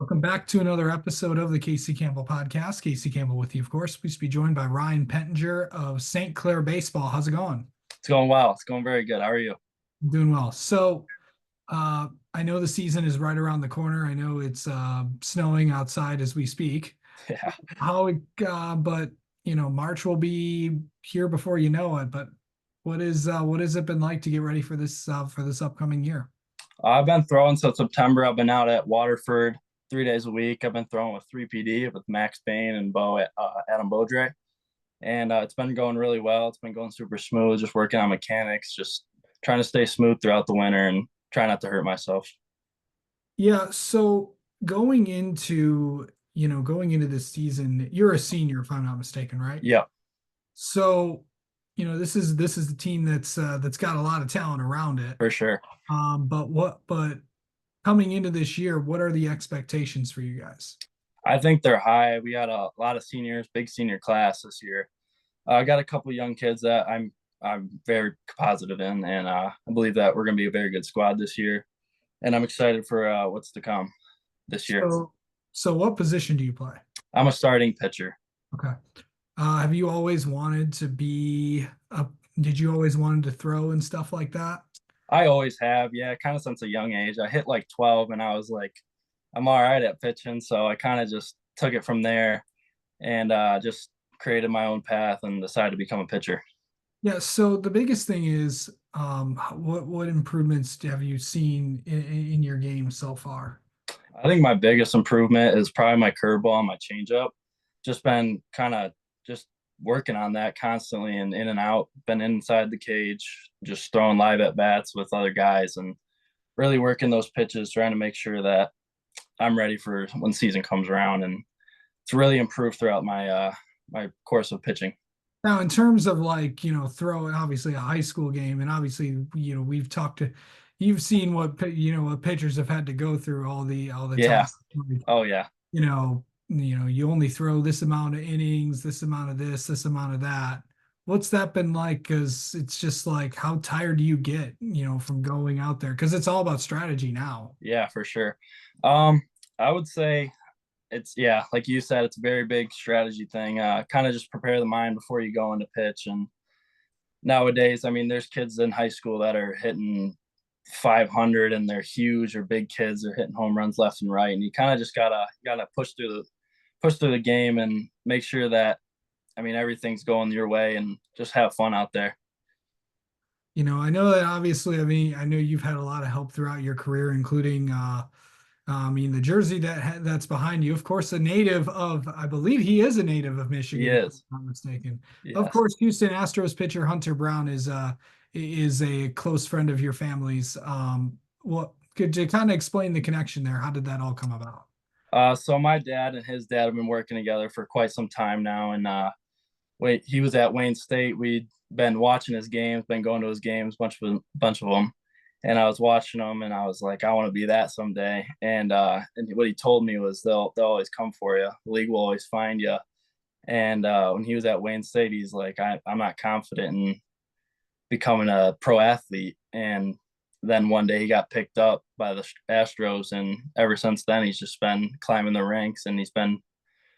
Welcome back to another episode of the Casey Campbell podcast. Casey Campbell with you, of course. Pleased to be joined by Ryan Pettinger of St. Clair Baseball. How's it going? It's going well. It's going very good. How are you? I'm doing well. I know the season is right around the corner. I know it's snowing outside as we speak. Yeah. But March will be here before you know it. But what has it been like to get ready for this upcoming year? I've been throwing since September. I've been out at Waterford 3 days a week. I've been throwing with 3PD with Max Bain and Adam Beaudre. And it's been going really well. It's been going super smooth, just working on mechanics, just trying to stay smooth throughout the winter and try not to hurt myself. Yeah, so going into this season, you're a senior, if I'm not mistaken, right? Yeah, So, this is the team that's got a lot of talent around it. for sure. But coming into this year, what are the expectations for you guys? I think they're high. We had a lot of seniors, big senior class this year. I got a couple young kids that I'm very positive in, and I believe that we're going to be a very good squad this year. And I'm excited for what's to come this year. So what position do you play? I'm a starting pitcher. Okay. Have you always wanted to be a, did you always wanted to throw and stuff like that? I always have, yeah, kind of since a young age. I hit like 12 and I was like, I'm all right at pitching. So I kind of just took it from there and just created my own path and decided to become a pitcher. Yeah, so the biggest thing is what improvements have you seen in your game so far? I think my biggest improvement is probably my curveball and my changeup. Just been kind of just working on that constantly and in and out, been inside the cage, just throwing live at bats with other guys and really working those pitches, trying to make sure that I'm ready for when season comes around. And it's really improved throughout my course of pitching. Now, in terms of throwing obviously a high school game, and obviously, you've seen what pitchers have had to go through all the time. Yeah. Oh yeah. You only throw this amount of innings, this amount of this amount of that. What's that been like? Because it's just like, how tired do you get, from going out there? Because it's all about strategy now. Yeah, for sure. Um, I would say it's yeah, like you said, it's a very big strategy thing. Kind of just prepare the mind before you go into pitch. And nowadays, I mean, there's kids in high school that are hitting 500 and they're huge or big kids. They're hitting home runs left and right, and you kind of just gotta push through the game and make sure that I mean everything's going your way and just have fun out there. I know that obviously, I know you've had a lot of help throughout your career, including, the jersey that's behind you. Of course, I believe he is a native of He Michigan, if I'm is. not mistaken. Of Yes. course, Houston Astros pitcher Hunter Brown is a close friend of your family's. What could you kind of explain the connection there? How did that all come about? So my dad and his dad have been working together for quite some time now, and wait, he was at Wayne State. We'd been watching his games, been going to his games, bunch of them, and I was watching them, and I was like, I want to be that someday. And what he told me was they'll always come for you. The league will always find you. And when he was at Wayne State, he's like, I'm not confident in becoming a pro athlete. And then one day he got picked up by the Astros, and ever since then he's just been climbing the ranks, and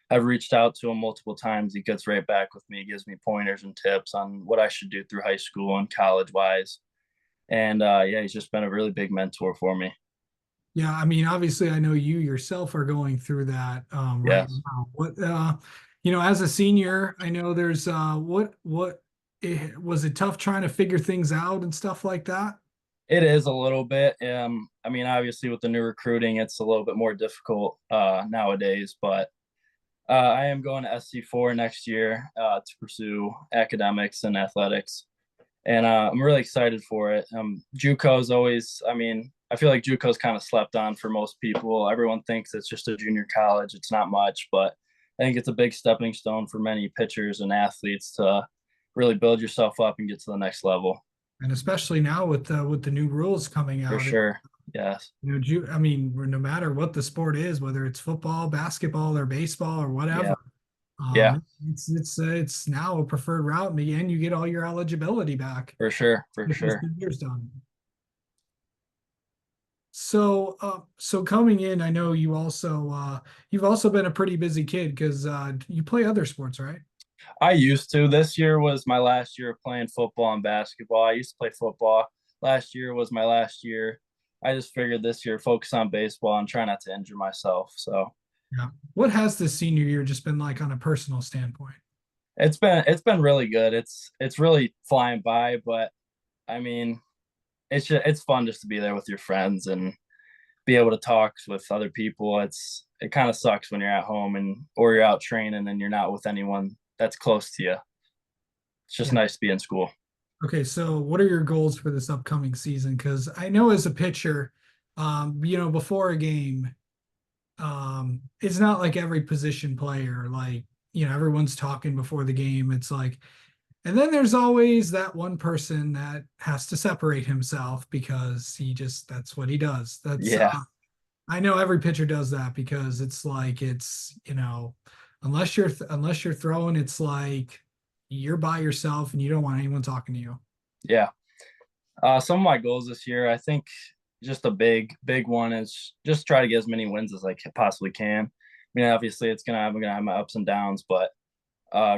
I've reached out to him multiple times. He gets right back with me, gives me pointers and tips on what I should do through high school and college wise. And yeah, he's just been a really big mentor for me. Yeah, obviously, I know you yourself are going through that right Yes, now. As a senior, I know there's was it tough trying to figure things out and stuff like that? it is a little bit. I mean, obviously with the new recruiting, it's a little bit more difficult nowadays, but I am going to SC4 next year to pursue academics and athletics, and I'm really excited for it. JUCO is always, I mean, I feel like JUCO is kind of slept on for most people. Everyone thinks it's just a junior college. It's not much, but I think it's a big stepping stone for many pitchers and athletes to really build yourself up and get to the next level. And especially now with the new rules coming For out, sure. Yes. no matter what the sport is, whether it's football, basketball, or baseball, or Yeah. whatever, Yeah. it's now a preferred route, and you get all your eligibility back For sure. For with those sure. 2 years done. So coming in, I know you've also been a pretty busy kid because you play other sports, right? I used to. This year was my last year of playing football and basketball. I used to play football. Last year was my last year. I just figured this year focus on baseball and try not to injure myself. So Yeah. What has this senior year just been like on a personal standpoint? it's been really good. It's really flying by, but I mean it's fun just to be there with your friends and be able to talk with other people. It kind of sucks when you're at home and or you're out training and you're not with anyone that's close to you. It's just Yeah. nice to be in school. Okay, so what are your goals for this upcoming season? Because I know as a pitcher, before a game, it's not like every position player, like, everyone's talking before the game. It's like, and then there's always that one person that has to separate himself because that's what he does. Yeah, I know every pitcher does that because it's like, unless you're throwing, it's like you're by yourself and you don't want anyone talking to you. yeah. Some of my goals this year, I think, just a big one is just try to get as many wins as I possibly can. I mean, obviously, I'm gonna have my ups and downs, but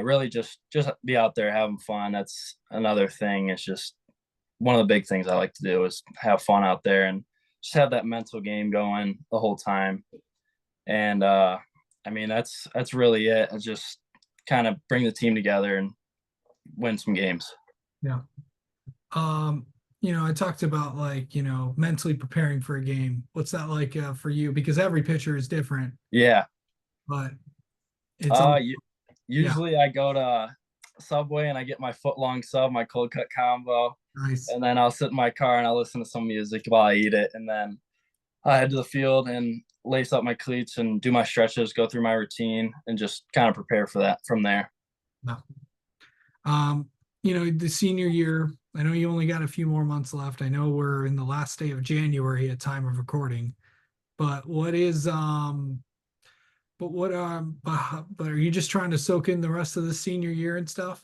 really just be out there having fun. That's another thing. It's just one of the big things I like to do is have fun out there and just have that mental game going the whole time. And I mean, that's really it. It's just kind of bring the team together and win some games. Yeah. Um, I talked about like, mentally preparing for a game. What's that like for you? Because every pitcher is different, Yeah. but it's Uh, all, u- yeah, Usually I go to Subway and I get my foot long sub, my cold cut combo, nice. and then I'll sit in my car and I'll listen to some music while I eat it, and then I head to the field and lace up my cleats and do my stretches, go through my routine, and just kind of prepare for that from there. No. Um, the senior year, I know you only got a few more months left. I know we're in the last day of January at time of recording, but but are you just trying to soak in the rest of the senior year and stuff?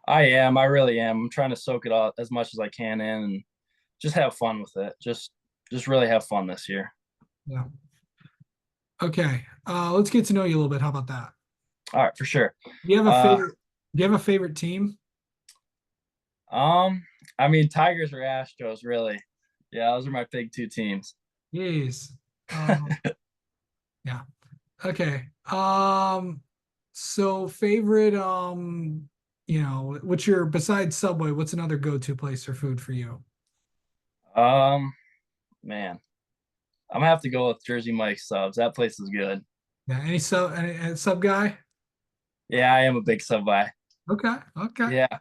I am, I really am. I'm trying to soak it all as much as I can in and just have fun with it. Just really have fun this year. Yeah. Okay. Let's get to know you a little bit. How about that? All right, for sure. Do you have a Uh, favorite? Do you have a favorite team? um, I mean, Tigers or Astros, really. Yeah, those are my big two teams. Yes. Yeah. Okay. So favorite, what's your besides Subway, what's another go-to place for food for you? Um, Man, I'm gonna have to go with Jersey Mike's subs. That place is good. Yeah, any sub guy? Yeah, I am a big sub guy. Okay, okay. Yeah.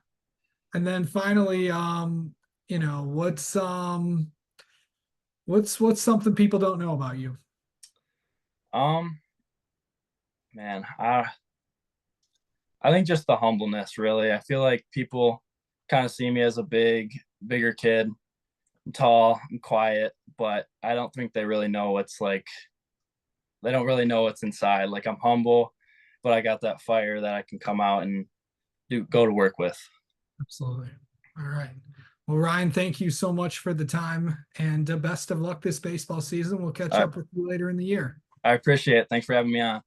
And then finally, you know, what's um what's something people don't know about you? Um, Man, I think just the humbleness, really. I feel like people kind of see me as a bigger kid. I'm tall, I'm quiet, but I don't think they really know what's like. They don't really know what's inside. Like I'm humble, but I got that fire that I can come out and go to work with. Absolutely. All right. Well, Ryan, thank you so much for the time and best of luck this baseball season. We'll catch I up with you later in the year. I appreciate it. Thanks for having me on.